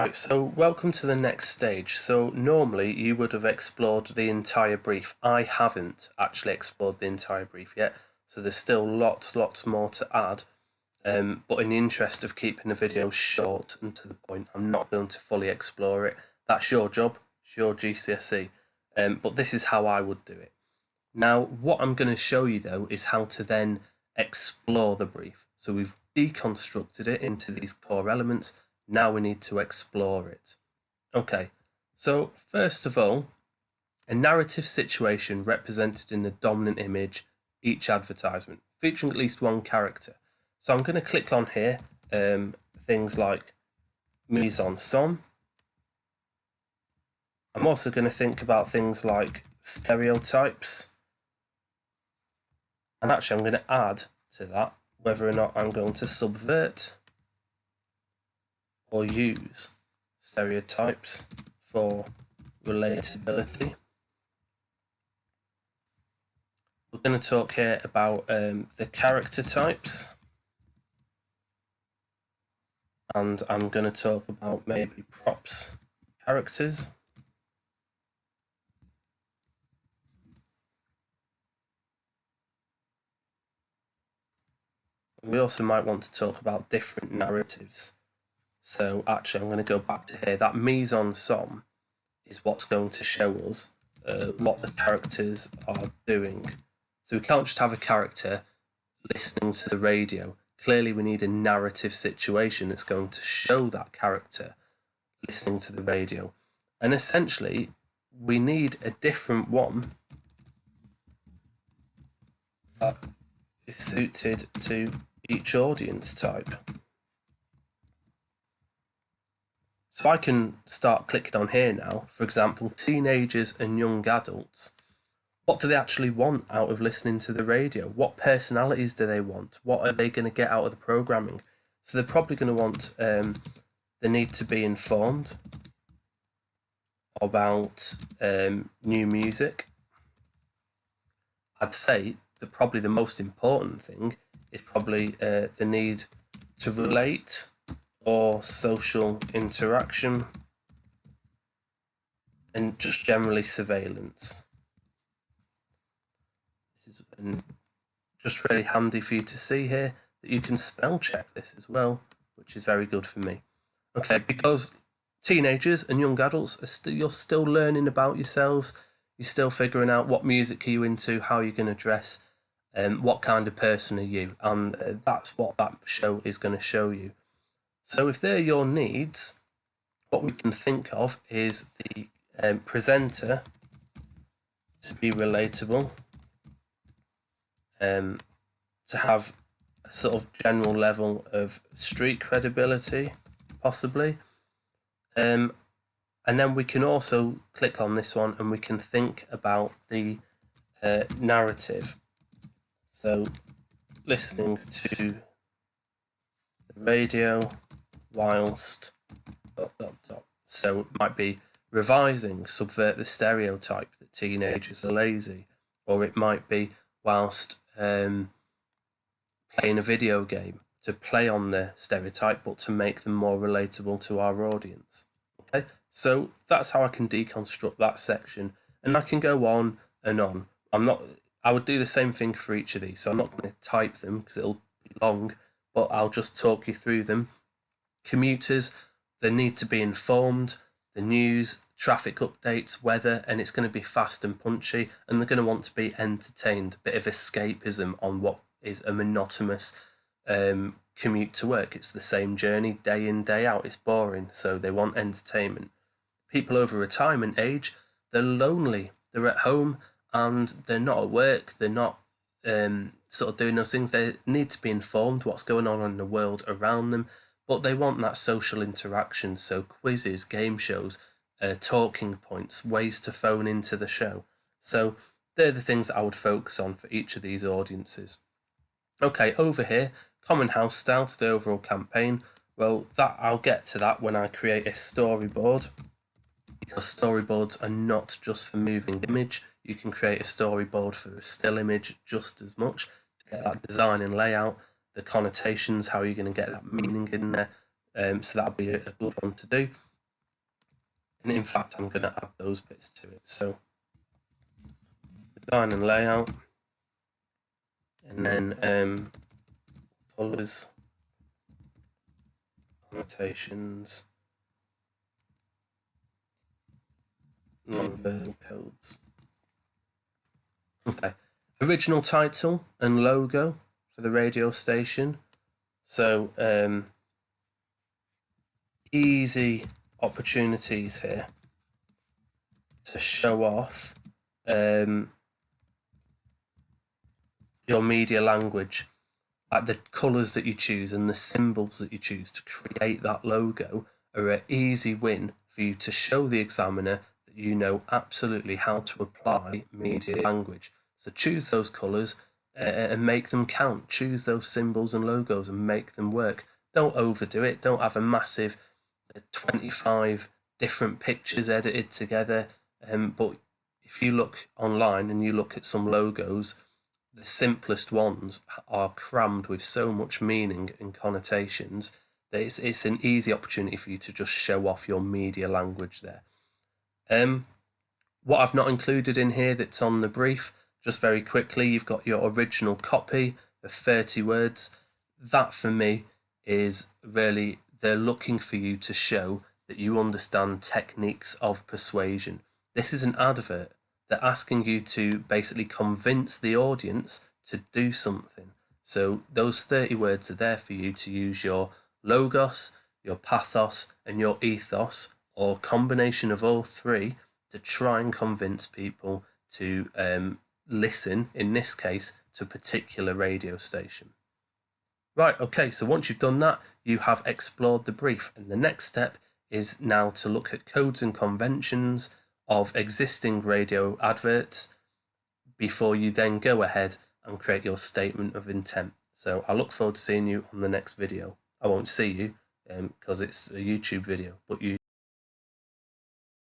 Right, so welcome to the next stage. So normally you would have explored the entire brief. I haven't actually explored the entire brief yet, so there's still lots more to add. But in the interest of keeping the video short and to the point, I'm not going to fully explore it. That's your job, it's your GCSE. But this is how I would do it. Now, what I'm going to show you though is how to then explore the brief. So we've deconstructed it into these core elements. Now we need to explore it. Okay, so first of all, a narrative situation represented in the dominant image, each advertisement, featuring at least one character. So I'm going to click on here, things like mise en scène. I'm also going to think about things like stereotypes. And actually I'm going to add to that whether or not I'm going to subvert or use stereotypes for relatability. We're going to talk here about the character types, and I'm going to talk about maybe props characters. We also might want to talk about different narratives. So actually, I'm going to go back to here. That mise en scène is what's going to show us what the characters are doing. So we can't just have a character listening to the radio. Clearly, we need a narrative situation that's going to show that character listening to the radio. And essentially, we need a different one that is suited to each audience type. So I can start clicking on here now. For example, teenagers and young adults. What do they actually want out of listening to the radio? What personalities do they want? What are they going to get out of the programming? So they're probably going to want the need to be informed about new music. I'd say that probably the most important thing is probably the need to relate or social interaction, and just generally surveillance. This is just really handy for you to see here that you can spell check this as well, which is very good for me. Okay, because teenagers and young adults are you're still learning about yourselves, you're still figuring out what music are you into, how you're going to dress, what kind of person are you, and that's what that show is going to show you. So if they're your needs, what we can think of is the presenter to be relatable, to have a sort of general level of street credibility, possibly. And then we can also click on this one and we can think about the narrative. So listening to the radio whilst ... So it might be revising, subvert the stereotype that teenagers are lazy, or it might be whilst playing a video game, to play on the stereotype but to make them more relatable to our audience. Okay, so that's how I can deconstruct that section, and I can go on and on. I would do the same thing for each of these, so I'm not going to type them because it'll be long, but I'll just talk you through them. Commuters, they need to be informed, the news, traffic updates, weather, and it's going to be fast and punchy, and they're going to want to be entertained, a bit of escapism on what is a monotonous commute to work. It's the same journey day in, day out. It's boring, so they want entertainment. People over retirement age, they're lonely, they're at home and they're not at work, they're not sort of doing those things. They need to be informed what's going on in the world around them, but they want that social interaction, so quizzes, game shows, talking points, ways to phone into the show. So they're the things that I would focus on for each of these audiences. Okay, over here, common house style to the overall campaign. Well, I'll get to that when I create a storyboard, because storyboards are not just for moving image. You can create a storyboard for a still image just as much to get that design and layout, the connotations, how you're going to get that meaning in there. So that'll be a good one to do. And in fact, I'm going to add those bits to it. So design and layout, and then colours, annotations, non-verbal codes. Okay, original title and logo for the radio station. So easy opportunities here to show off your media language, like the colours that you choose and the symbols that you choose to create that logo are an easy win for you to show the examiner that you know absolutely how to apply media language. So choose those colours and make them count. Choose those symbols and logos and make them work. Don't overdo it. Don't have a massive 25 different pictures edited together. But if you look online and you look at some logos, the simplest ones are crammed with so much meaning and connotations that it's an easy opportunity for you to just show off your media language there. What I've not included in here that's on the brief, just very quickly, you've got your original copy of 30 words. That for me is really, they're looking for you to show that you understand techniques of persuasion. This is an advert. They're asking you to basically convince the audience to do something. So those 30 words are there for you to use your logos, your pathos, and your ethos, or combination of all three, to try and convince people to listen, in this case, to a particular radio station. Right, okay, so once you've done that, you have explored the brief, and the next step is now to look at codes and conventions of existing radio adverts before you then go ahead and create your statement of intent. So I look forward to seeing you on the next video. I won't see you because it's a YouTube video, but you